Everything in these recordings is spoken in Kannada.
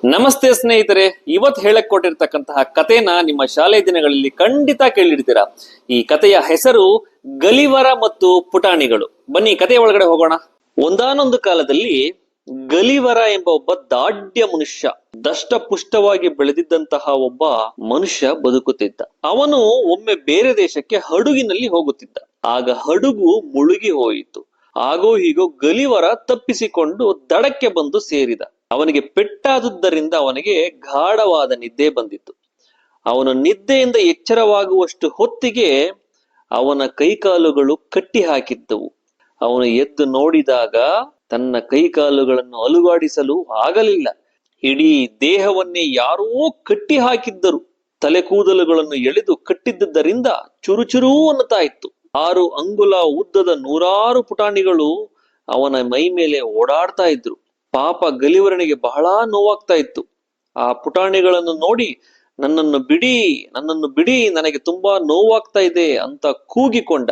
ನಮಸ್ತೆ ಸ್ನೇಹಿತರೆ, ಇವತ್ತು ಹೇಳಕ್ ಕೊಟ್ಟಿರ್ತಕ್ಕಂತಹ ಕಥೆನ ನಿಮ್ಮ ಶಾಲೆ ದಿನಗಳಲ್ಲಿ ಖಂಡಿತ ಕೇಳಿರ್ತೀರಾ. ಈ ಕಥೆಯ ಹೆಸರು ಗಲಿವರ ಮತ್ತು ಪುಟಾಣಿಗಳು. ಬನ್ನಿ ಕಥೆಯ ಒಳಗಡೆ ಹೋಗೋಣ. ಒಂದಾನೊಂದು ಕಾಲದಲ್ಲಿ ಗಲಿವರ ಎಂಬ ಒಬ್ಬ ದಾಢ್ಯ ಮನುಷ್ಯ, ದಷ್ಟ ಪುಷ್ಟವಾಗಿ ಬೆಳೆದಿದ್ದಂತಹ ಒಬ್ಬ ಮನುಷ್ಯ ಬದುಕುತ್ತಿದ್ದ. ಅವನು ಒಮ್ಮೆ ಬೇರೆ ದೇಶಕ್ಕೆ ಹಡಗಿನಲ್ಲಿ ಹೋಗುತ್ತಿದ್ದ. ಆಗ ಹಡಗು ಮುಳುಗಿ ಹೋಯಿತು. ಆಗೋ ಹೀಗೋ ಗಲಿವರ ತಪ್ಪಿಸಿಕೊಂಡು ದಡಕ್ಕೆ ಬಂದು ಸೇರಿದ. ಅವನಿಗೆ ಪೆಟ್ಟಾದುದರಿಂದ ಅವನಿಗೆ ಗಾಢವಾದ ನಿದ್ದೆ ಬಂದಿತ್ತು. ಅವನು ನಿದ್ದೆಯಿಂದ ಎಚ್ಚರವಾಗುವಷ್ಟು ಹೊತ್ತಿಗೆ ಅವನ ಕೈಕಾಲುಗಳು ಕಟ್ಟಿ ಹಾಕಿದ್ದವು. ಅವನು ಎದ್ದು ನೋಡಿದಾಗ ತನ್ನ ಕೈಕಾಲುಗಳನ್ನು ಅಲುಗಾಡಿಸಲು ಆಗಲಿಲ್ಲ. ಇಡೀ ದೇಹವನ್ನೇ ಯಾರೋ ಕಟ್ಟಿ ಹಾಕಿದ್ದರು. ತಲೆ ಕೂದಲುಗಳನ್ನು ಎಳೆದು ಕಟ್ಟಿದ್ದರಿಂದ ಚುರುಚುರು ಅನ್ನುತ್ತಾ ಇತ್ತು. 6 ಅಂಗುಲ ಉದ್ದದ 100 ಪುಟಾಣಿಗಳು ಅವನ ಮೈ ಮೇಲೆ ಓಡಾಡ್ತಾ ಇದ್ರು. ಪಾಪ ಗಲಿವರನಿಗೆ ಬಹಳ ನೋವಾಗ್ತಾ ಇತ್ತು. ಆ ಪುಟಾಣಿಗಳನ್ನು ನೋಡಿ ನನ್ನನ್ನು ಬಿಡಿ, ನನಗೆ ತುಂಬಾ ನೋವಾಗ್ತಾ ಇದೆ ಅಂತ ಕೂಗಿಕೊಂಡ.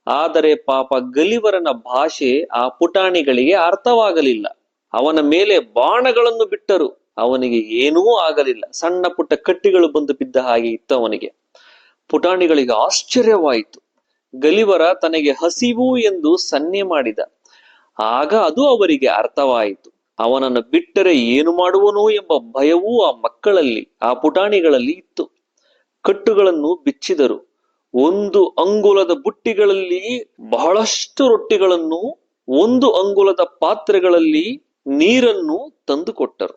ಆದರೆ ಪಾಪ ಗಲಿವರನ ಭಾಷೆ ಆ ಪುಟಾಣಿಗಳಿಗೆ ಅರ್ಥವಾಗಲಿಲ್ಲ. ಅವನ ಮೇಲೆ ಬಾಣಗಳನ್ನು ಬಿಟ್ಟರು. ಅವನಿಗೆ ಏನೂ ಆಗಲಿಲ್ಲ. ಸಣ್ಣ ಪುಟ್ಟ ಕಟ್ಟಿಗಳು ಬಂದು ಬಿದ್ದ ಹಾಗೆ ಇತ್ತು ಅವನಿಗೆ. ಪುಟಾಣಿಗಳಿಗೆ ಆಶ್ಚರ್ಯವಾಯಿತು. ಗಲಿವರ ತನಗೆ ಹಸಿವು ಎಂದು ಸನ್ನೆ ಮಾಡಿದ. ಆಗ ಅದು ಅವರಿಗೆ ಅರ್ಥವಾಯಿತು. ಅವನನ್ನು ಬಿಟ್ಟರೆ ಏನು ಮಾಡುವನೋ ಎಂಬ ಭಯವೂ ಆ ಮಕ್ಕಳಲ್ಲಿ, ಆ ಪುಟಾಣಿಗಳಲ್ಲಿ ಇತ್ತು. ಕಟ್ಟುಗಳನ್ನು ಬಿಚ್ಚಿದರು. 1 ಅಂಗುಲದ ಬುಟ್ಟಿಗಳಲ್ಲಿ ಬಹಳಷ್ಟು ರೊಟ್ಟಿಗಳನ್ನು, 1 ಅಂಗುಲದ ಪಾತ್ರೆಗಳಲ್ಲಿ ನೀರನ್ನು ತಂದು ಕೊಟ್ಟರು.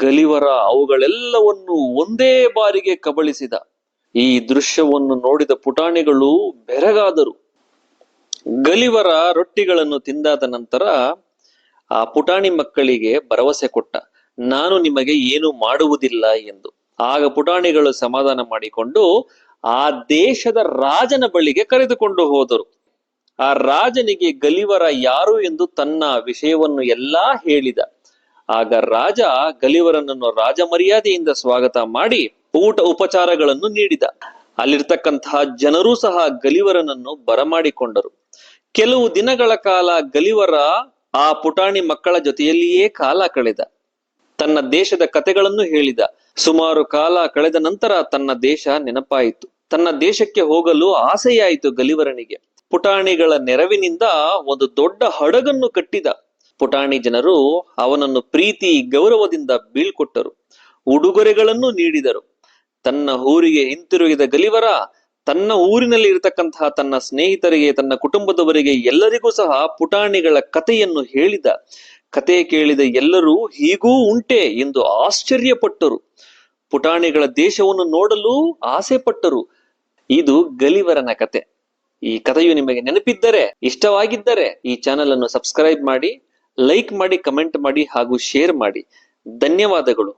ಗಲಿವರ ಅವುಗಳೆಲ್ಲವನ್ನು ಒಂದೇ ಬಾರಿಗೆ ಕಬಳಿಸಿದ. ಈ ದೃಶ್ಯವನ್ನು ನೋಡಿದ ಪುಟಾಣಿಗಳು ಬೆರಗಾದರು. ಗಲಿವರ ರೊಟ್ಟಿಗಳನ್ನು ತಿಂದಾದ ನಂತರ ಆ ಪುಟಾಣಿ ಮಕ್ಕಳಿಗೆ ಭರವಸೆ ಕೊಟ್ಟ, ನಾನು ನಿಮಗೆ ಏನು ಮಾಡುವುದಿಲ್ಲ ಎಂದು. ಆಗ ಪುಟಾಣಿಗಳು ಸಮಾಧಾನ ಮಾಡಿಕೊಂಡು ಆ ದೇಶದ ರಾಜನ ಬಳಿಗೆ ಕರೆದುಕೊಂಡು ಹೋದರು. ಆ ರಾಜನಿಗೆ ಗಲಿವರ ಯಾರು ಎಂದು ತನ್ನ ವಿಷಯವನ್ನು ಎಲ್ಲಾ ಹೇಳಿದ. ಆಗ ರಾಜ ಗಲಿವರನನ್ನು ರಾಜ ಮರ್ಯಾದೆಯಿಂದ ಸ್ವಾಗತ ಮಾಡಿ ಊಟ ಉಪಚಾರಗಳನ್ನು ನೀಡಿದ. ಅಲ್ಲಿರ್ತಕ್ಕಂತಹ ಜನರೂ ಸಹ ಗಲಿವರನನ್ನು ಬರಮಾಡಿಕೊಂಡರು. ಕೆಲವು ದಿನಗಳ ಕಾಲ ಗಲಿವರ ಆ ಪುಟಾಣಿ ಮಕ್ಕಳ ಜೊತೆಯಲ್ಲಿಯೇ ಕಾಲ ಕಳೆದ. ತನ್ನ ದೇಶದ ಕಥೆಗಳನ್ನು ಹೇಳಿದ. ಸುಮಾರು ಕಾಲ ಕಳೆದ ನಂತರ ತನ್ನ ದೇಶ ನೆನಪಾಯಿತು. ತನ್ನ ದೇಶಕ್ಕೆ ಹೋಗಲು ಆಸೆಯಾಯಿತು ಗಲಿವರನಿಗೆ. ಪುಟಾಣಿಗಳ ನೆರವಿನಿಂದ ಒಂದು ದೊಡ್ಡ ಹಡಗನ್ನು ಕಟ್ಟಿದ. ಪುಟಾಣಿ ಜನರು ಅವನನ್ನು ಪ್ರೀತಿ ಗೌರವದಿಂದ ಬೀಳ್ಕೊಟ್ಟರು. ಉಡುಗೊರೆಗಳನ್ನು ನೀಡಿದರು. ತನ್ನ ಊರಿಗೆ ಹಿಂತಿರುಗಿದ ಗಲಿವರ ತನ್ನ ಊರಿನಲ್ಲಿ ಇರತಕ್ಕಂತಹ ತನ್ನ ಸ್ನೇಹಿತರಿಗೆ, ತನ್ನ ಕುಟುಂಬದವರಿಗೆ ಎಲ್ಲರಿಗೂ ಸಹ ಪುಟಾಣಿಗಳ ಕಥೆಯನ್ನು ಹೇಳಿದ. ಕತೆ ಕೇಳಿದ ಎಲ್ಲರೂ ಹೀಗೂ ಉಂಟೆ ಎಂದು ಆಶ್ಚರ್ಯಪಟ್ಟರು. ಪುಟಾಣಿಗಳ ದೇಶವನ್ನು ನೋಡಲು ಆಸೆ ಪಟ್ಟರು. ಇದು ಗಲಿವರನ ಕತೆ. ಈ ಕಥೆಯು ನಿಮಗೆ ನೆನಪಿದ್ದರೆ, ಇಷ್ಟವಾಗಿದ್ದರೆ ಈ ಚಾನೆಲ್ ಅನ್ನು ಸಬ್ಸ್ಕ್ರೈಬ್ ಮಾಡಿ, ಲೈಕ್ ಮಾಡಿ, ಕಮೆಂಟ್ ಮಾಡಿ ಹಾಗೂ ಶೇರ್ ಮಾಡಿ. ಧನ್ಯವಾದಗಳು.